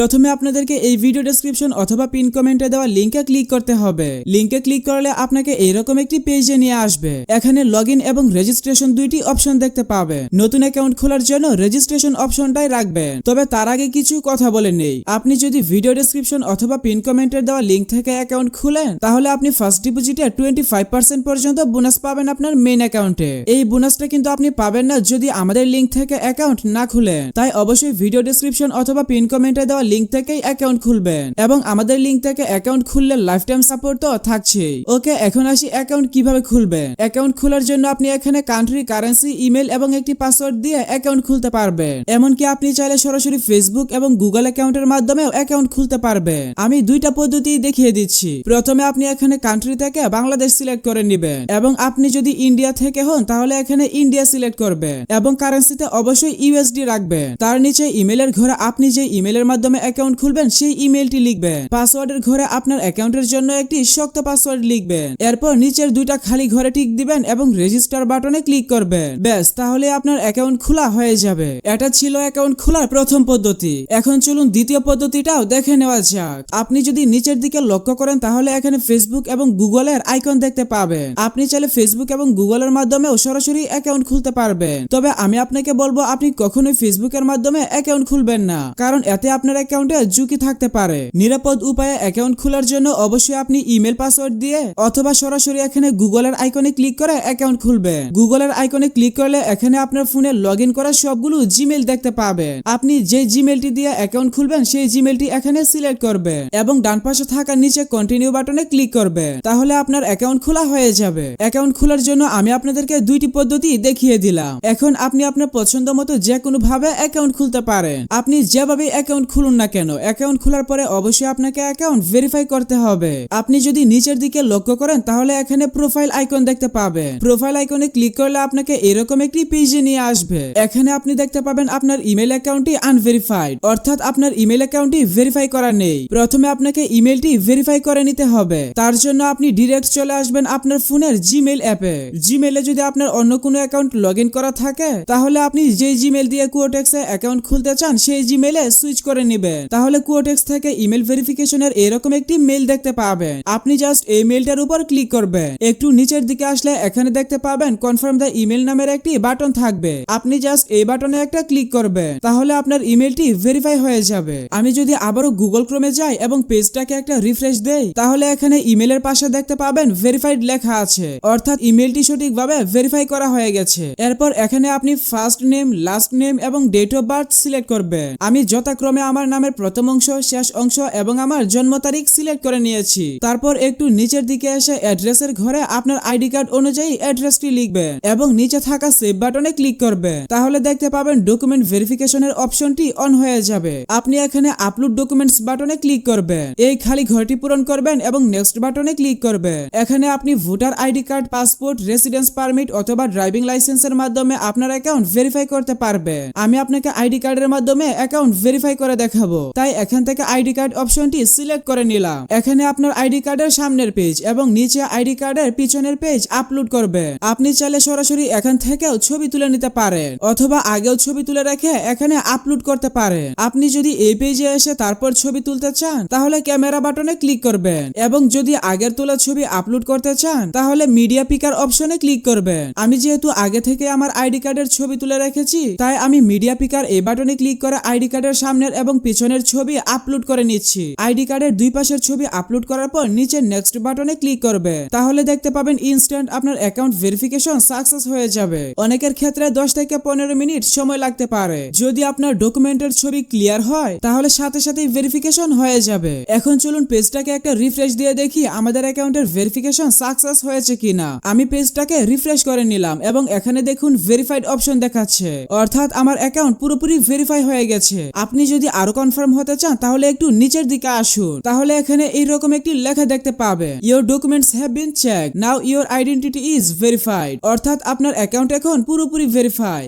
প্রথমে আপনাদেরকে এই ভিডিও ডেসক্রিপশন অথবা পিন কমেন্টে দেওয়া লিংকে ক্লিক করতে হবে। লিংকে ক্লিক করলে আপনাকে এইরকম একটি পেজে নিয়ে আসবে। এখানে লগইন এবং রেজিস্ট্রেশন দুইটি অপশন দেখতে পাবে। নতুন অ্যাকাউন্ট খোলার জন্য রেজিস্ট্রেশন অপশনটাই রাখবেন। তবে তার আগে কিছু কথা বলে নেই। আপনি যদি ভিডিও ডেসক্রিপশন অথবা পিন কমেন্টের দেওয়া লিংক থেকে অ্যাকাউন্ট খুলেন তাহলে আপনি ফার্স্ট ডিপোজিটে 25% পর্যন্ত বোনাস পাবেন আপনার মেইন অ্যাকাউন্টে। এই বোনাসটা কিন্তু আপনি পাবেন না যদি আমাদের লিংক থেকে অ্যাকাউন্ট না খুলেন। তাই অবশ্যই ভিডিও ডেসক্রিপশন অথবা পিন কমেন্টে দেওয়া লিংক থেকেই অ্যাকাউন্ট খুলবেন এবং আমাদের লিংক থেকে অ্যাকাউন্ট খুললে লাইফ টাইম সাপোর্ট তো থাকছেই। ওকে, এখন আসি অ্যাকাউন্ট কিভাবে খুলবেন। অ্যাকাউন্ট খোলার জন্য আপনি এখানে কান্ট্রি, কারেন্সি, ইমেল এবং একটি পাসওয়ার্ড দিয়ে অ্যাকাউন্ট খুলতে পারবেন। এমনকি আপনি চাইলে সরাসরি ফেসবুক এবং গুগল অ্যাকাউন্টের মাধ্যমেও অ্যাকাউন্ট খুলতে পারবেন। আমি দুইটা পদ্ধতি দেখিয়ে দিচ্ছি। প্রথমে আপনি এখানে কান্ট্রি থেকে বাংলাদেশ সিলেক্ট করে নেবেন এবং আপনি যদি ইন্ডিয়া থেকে হন তাহলে এখানে ইন্ডিয়া সিলেক্ট করবেন এবং কারেন্সিতে অবশ্যই ইউএসডি রাখবেন। তার নিচে ইমেলের ঘরে আপনি যে ইমেলের মাধ্যমে অ্যাকাউন্ট খুলবেন সেই ইমেলটি লিখবেন। পাসওয়ার্ডের ঘরে আপনার অ্যাকাউন্টের জন্য একটি শক্ত পাসওয়ার্ড লিখবেন। এরপর নিচের দুইটা খালি ঘরে টিক দিবেন এবং রেজিস্টার বাটনে ক্লিক করবেন। ব্যাস, তাহলে আপনার অ্যাকাউন্ট খোলা হয়ে যাবে। এটা ছিল অ্যাকাউন্ট খোলার প্রথম পদ্ধতি। এখন চলুন দ্বিতীয় পদ্ধতিটাও দেখে নেওয়া যাক। আপনি যদি নিচের দিকে লক্ষ্য করেন তাহলে এখানে ফেসবুক এবং গুগলের আইকন দেখতে পাবেন। আপনি চাইলে ফেসবুক এবং গুগলের মাধ্যমেও সরাসরি অ্যাকাউন্ট খুলতে পারবেন। তবে আমি আপনাকে বলবো আপনি কখনোই ফেসবুকের মাধ্যমে অ্যাকাউন্ট খুলবেন না, কারণ এতে আপনার অ্যাকাউন্টে ঝুঁকি থাকতে পারে। নিরাপদ উপায়ে অ্যাকাউন্ট খোলার জন্য অবশ্যই আপনি ইমেল পাসওয়ার্ড দিয়ে অথবা সরাসরি এখানে গুগলের আইকনে ক্লিক করে অ্যাকাউন্ট খুলবেন। গুগলের আইকনে ক্লিক করলে এখানে আপনার ফোনে লগইন করা সবগুলো জিমেল দেখতে পাবেন। আপনি যে জিমেলটি দিয়ে অ্যাকাউন্ট খুলবেন সেই জিমেলটি এখানে সিলেক্ট করবেন এবং ডান পাশে থাকা নিচে কন্টিনিউ বাটনে ক্লিক করবেন। তাহলে আপনার অ্যাকাউন্ট খোলা হয়ে যাবে। অ্যাকাউন্ট খোলার জন্য আমি আপনাদেরকে দুইটি পদ্ধতি দেখিয়ে দিলাম। এখন আপনি আপনার পছন্দ মতো যে কোনো ভাবে অ্যাকাউন্ট খুলতে পারেন। আপনি যেভাবে অ্যাকাউন্ট খুলুন না কেন, অ্যাকাউন্ট খোলার পরে অবশ্যই আপনাকে অ্যাকাউন্ট ভেরিফাই করতে হবে। আপনি যদি নিচের দিকে লক্ষ্য করেন তাহলে এখানে প্রোফাইল আইকন দেখতে পাবেন। প্রোফাইল আইকনে ক্লিক করলে আপনাকে এরকম একটি পেজে নিয়ে আসবে। এখানে আপনি দেখতে পাবেন আপনার ইমেল অ্যাকাউন্টটি আনভেরিফাইড, অর্থাৎ আপনার ইমেল অ্যাকাউন্টটি ভেরিফাই করা নেই। প্রথমে আপনাকে ইমেলটি ভেরিফাই করে নিতে হবে। তার জন্য আপনি ডিরেক্ট চলে আসবেন আপনার ফোনের জিমেল অ্যাপে। জিমেলে যদি আপনার অন্য কোনো অ্যাকাউন্ট লগইন করা থাকে তাহলে আপনি যে জিমেল দিয়ে কুয়োটেক্সে অ্যাকাউন্ট খুলতে চান সেই জিমেলে সুইচ করে নেবেন। তাহলে কুয়োটেক্স থেকে ইমেল ভেরিফিকেশনের এরকম একটি মেল দেখতে পাবেন। আপনি জাস্ট এই মেলটার উপর ক্লিক করবেন। একটু নিচের দিকে আসলে এখানে দেখতে পাবেন কনফার্ম দ্য ইমেল নামের একটি বাটন থাকবে। আপনি জাস্ট এই বাটনে একটা ক্লিক করবেন। তাহলে আপনার ইমেলটি ভেরিফাই হয়ে যাবে। আমি যদি আবারও গুগল ক্রোমে যাই এবং পেজটাকে একটা রিফ্রেশ দেই তাহলে এখানে ইমেলের পাশে দেখতে পাবেন ভেরিফাইড লেখা আছে, অর্থাৎ ইমেলটি সঠিকভাবে ভেরিফাই করা হয়ে গেছে। এরপর এখানে আপনি ফার্স্ট নেম, লাস্ট নেম এবং ডেট অফ বার্থ সিলেক্ট করবেন। আমি যথাক্রমে আমার নামের প্রথম অংশ, শেষ অংশ এবং আমার জন্ম তারিখ সিলেক্ট করে নিয়েছি। তারপর একটু নিচের দিকে এসে অ্যাড্রেসের ঘরে আপনার আইডি কার্ড অনুযায়ী অ্যাড্রেসটি লিখবেন এবং নিচে থাকা সেভ বাটনে ক্লিক করবেন। তাহলে দেখতে পাবেন ডকুমেন্ট ভেরিফিকেশনের অপশনটি অন হয়ে যাবে। আপনি এখানে আপলোড ডকুমেন্টস বাটনে ক্লিক করবেন। এই খালি ঘরটি পূরণ করবেন এবং নেক্সট বাটনে ক্লিক করবেন। এখানে আপনি voter ID card, passport, residence permit অথবা ড্রাইভিং লাইসেন্সের মাধ্যমে আপনার অ্যাকাউন্ট ভেরিফাই করতে পারবেন। আমি আপনাকে আইডি কার্ডের মাধ্যমে অ্যাকাউন্ট ভেরিফাই করে দেখাবো, তাই এখান থেকে আইডি কার্ড অপশনটি সিলেক্ট করে নিলাম। এখানে আপনার আইডি কার্ডের সামনের পেজ এবং নিচে আইডি কার্ডের পিছনের পেজ আপলোড করবেন। আপনি চাইলে সরাসরি এখান থেকেও ছবি তুলে নিতে পারেন অথবা আগেও ছবি তুলে রেখে এখানে আপলোড করতে পারেন। আপনি যদি এই পেজে এসে তারপর ছবি তুলতে চান তাহলে ক্যামেরা বাটনে ক্লিক করবেন এবং যদি আগের তোলা ছবি আপলোড করতে চান তাহলে মিডিয়া পিকার অপশনে ক্লিক করবেন। আমি যেহেতু আগে থেকে আমার আইডি কার্ডের ছবি তুলে রেখেছি তাই আমি মিডিয়া পিকার এই বাটনে ক্লিক করে আইডি কার্ডের সামনের এবং পিছনের ছবি আপলোড করে নিচ্ছি। আইডি কার্ডের দুই পাশের ছবি আপলোড করার পর নিচে নেক্সট বাটনে ক্লিক করবে। তাহলে দেখতে পাবেন ইনস্ট্যান্ট আপনার অ্যাকাউন্ট ভেরিফিকেশন সাকসেস হয়ে যাবে। অনেকের ক্ষেত্রে 10 থেকে 15 মিনিট সময় লাগতে পারে। যদি আপনার ডকুমেন্টের ছবি ক্লিয়ার হয় তাহলে সাথে সাথেই ভেরিফিকেশন হয়ে যাবে। এখন চলুন পেজটাকে একটা রিফ্রেশ দিয়ে দেখি আমাদের অ্যাকাউন্টের ভেরিফিকেশন সাকসেস হয়েছে কিনা। আমি পেজটাকে রিফ্রেশ করে নিলাম এবং এখানে দেখুন ভেরিফাইড অপশন দেখাচ্ছে, অর্থাৎ আমার অ্যাকাউন্ট পুরোপুরি ভেরিফাই হয়ে গেছে। আপনি যদি আরো কনফার্ম হতে চান তাহলে একটু নিচের দিকে আসুন। তাহলে এখানে এইরকম একটি লেখা দেখতে পাবেন, your documents have been checked, now your identity is verified, অর্থাৎ আপনার অ্যাকাউন্ট এখন পুরোপুরি ভেরিফাই।